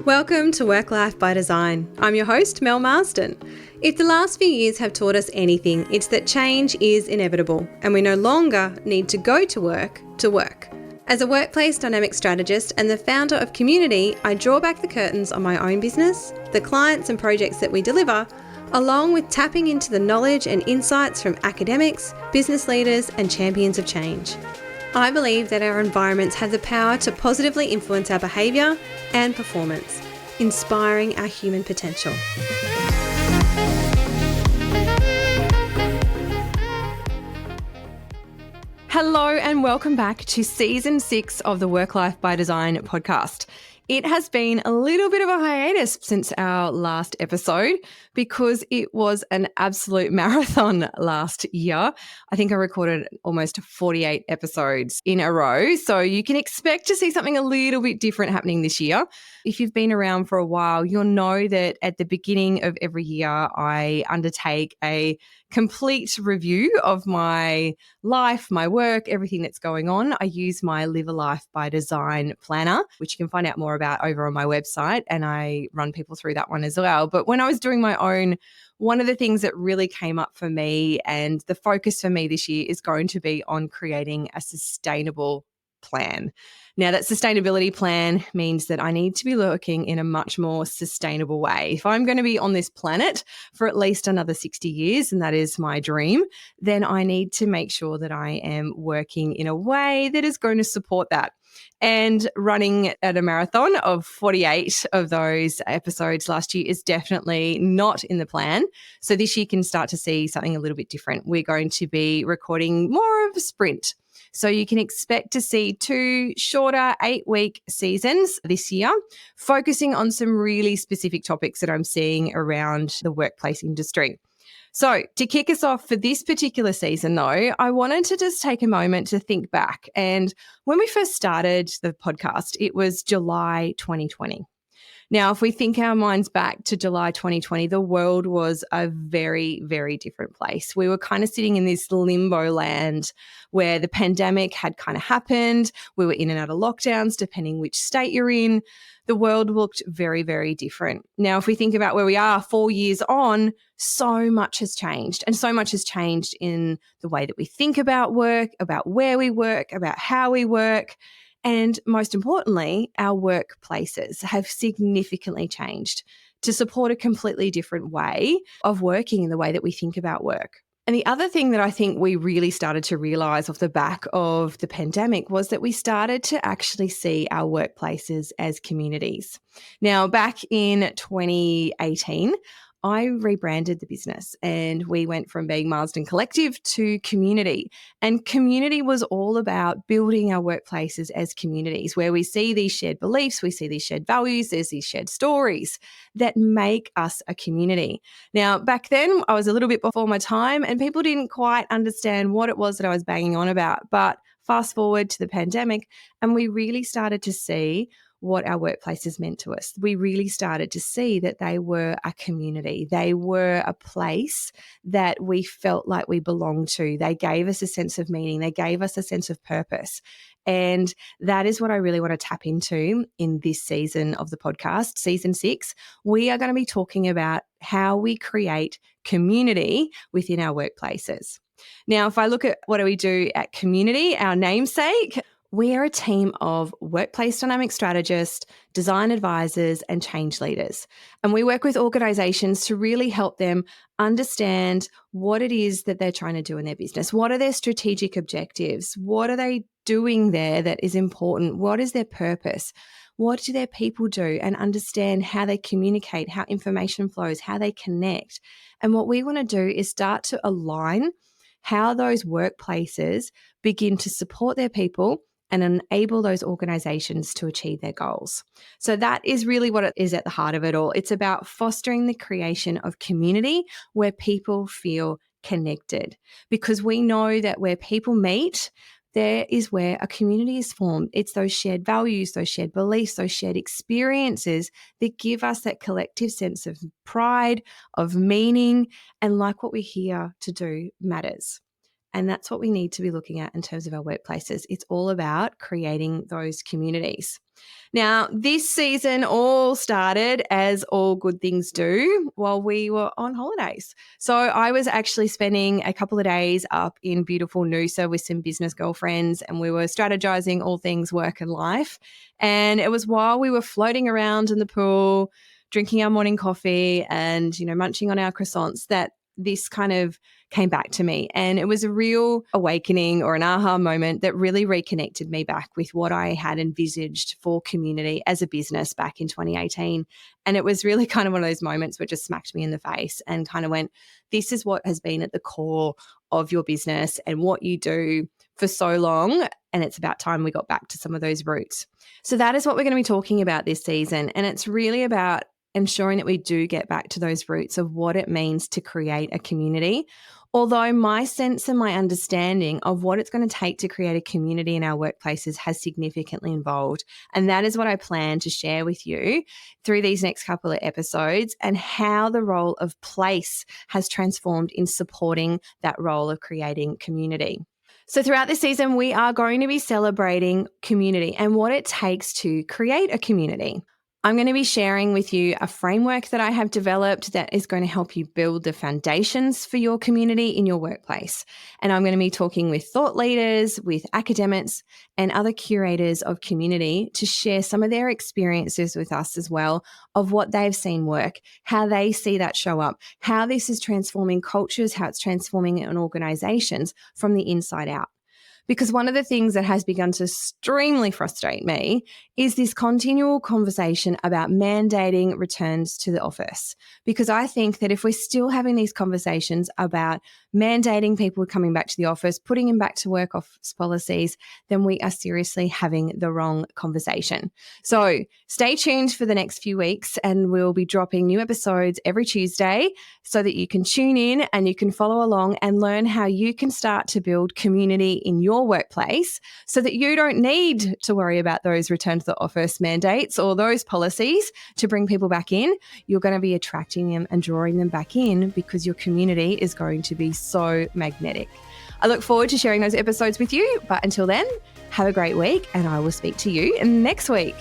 Welcome to Work Life by Design. I'm your host, Mel Marsden. If the last few years have taught us anything, it's that change is inevitable and we no longer need to go to work to work. As a workplace dynamic strategist and the founder of Community, I draw back the curtains on my own business, the clients and projects that we deliver, along with tapping into the knowledge and insights from academics, business leaders and champions of change. I believe that our environments have the power to positively influence our behaviour and performance, inspiring our human potential. Hello and welcome back to Season 6 of the Work Life by Design podcast. It has been a little bit of a hiatus since our last episode because it was an absolute marathon last year. I think I recorded almost 48 episodes in a row, so you can expect to see something a little bit different happening this year. If you've been around for a while, you'll know that at the beginning of every year, I undertake a complete review of my life, my work, everything that's going on. I use my Live a Life by Design planner, which you can find out more about over on my website, and I run people through that one as well. But when I was doing my own, one of the things that really came up for me and the focus for me this year is going to be on creating a sustainable plan. Now, that sustainability plan means that I need to be working in a much more sustainable way. If I'm going to be on this planet for at least another 60 years, and that is my dream, then I need to make sure that I am working in a way that is going to support that. And running at a marathon of 48 of those episodes last year is definitely not in the plan. So this year you can start to see something a little bit different. We're going to be recording more of a sprint. So you can expect to see 2 shorter 8-week seasons this year, focusing on some really specific topics that I'm seeing around the workplace industry. So to kick us off for this particular season, though, I wanted to just take a moment to think back. And when we first started the podcast, it was July 2020. Now, if we think our minds back to July 2020, the world was a very, very different place. We were kind of sitting in this limbo land where the pandemic had kind of happened. We were in and out of lockdowns, depending which state you're in. The world looked very, very different. Now, if we think about where we are 4 years on, so much has changed. And so much has changed in the way that we think about work, about where we work, about how we work. And most importantly, our workplaces have significantly changed to support a completely different way of working in the way that we think about work. And the other thing that I think we really started to realize off the back of the pandemic was that we started to actually see our workplaces as communities. Now, back in 2018, I rebranded the business and we went from being Marsden Collective to Community. And Community was all about building our workplaces as communities where we see these shared beliefs, we see these shared values, there's these shared stories that make us a community. Now, back then, I was a little bit before my time and people didn't quite understand what it was that I was banging on about. But fast forward to the pandemic and we really started to see what our workplaces meant to us. We really started to see that they were a community. They were a place that we felt like we belonged to. They gave us a sense of meaning. They gave us a sense of purpose. And that is what I really want to tap into in this season of the podcast, Season 6. We are going to be talking about how we create community within our workplaces. Now, if I look at what do we do at Community, our namesake, we are a team of workplace dynamic strategists, design advisors, and change leaders. And we work with organizations to really help them understand what it is that they're trying to do in their business. What are their strategic objectives? What are they doing there that is important? What is their purpose? What do their people do? And understand how they communicate, how information flows, how they connect. And what we want to do is start to align how those workplaces begin to support their people and enable those organizations to achieve their goals. So that is really what it is at the heart of it all. It's about fostering the creation of community where people feel connected, because we know that where people meet, there is where a community is formed. It's those shared values, those shared beliefs, those shared experiences that give us that collective sense of pride, of meaning, and like what we're here to do matters. And that's what we need to be looking at in terms of our workplaces. It's all about creating those communities. Now, this season all started, as all good things do, while we were on holidays. So I was actually spending a couple of days up in beautiful Noosa with some business girlfriends, and we were strategizing all things work and life. And it was while we were floating around in the pool, drinking our morning coffee and, munching on our croissants that this kind of came back to me. And it was a real awakening or an aha moment that really reconnected me back with what I had envisaged for community as a business back in 2018. And it was really kind of one of those moments where it just smacked me in the face and kind of went, this is what has been at the core of your business and what you do for so long. And it's about time we got back to some of those roots. So that is what we're going to be talking about this season. And it's really about ensuring that we do get back to those roots of what it means to create a community. Although my sense and my understanding of what it's going to take to create a community in our workplaces has significantly evolved. And that is what I plan to share with you through these next couple of episodes, and how the role of place has transformed in supporting that role of creating community. So throughout this season, we are going to be celebrating community and what it takes to create a community. I'm going to be sharing with you a framework that I have developed that is going to help you build the foundations for your community in your workplace. And I'm going to be talking with thought leaders, with academics, and other curators of community to share some of their experiences with us as well of what they've seen work, how they see that show up, how this is transforming cultures, how it's transforming in organizations from the inside out. Because one of the things that has begun to extremely frustrate me is this continual conversation about mandating returns to the office. Because I think that if we're still having these conversations about mandating people coming back to the office, putting them back to work office policies, then we are seriously having the wrong conversation. So stay tuned for the next few weeks, and we'll be dropping new episodes every Tuesday so that you can tune in and you can follow along and learn how you can start to build community in your workplace so that you don't need to worry about those return to the office mandates or those policies to bring people back in. You're going to be attracting them and drawing them back in because your community is going to be so magnetic. I look forward to sharing those episodes with you, but until then, have a great week and I will speak to you next week.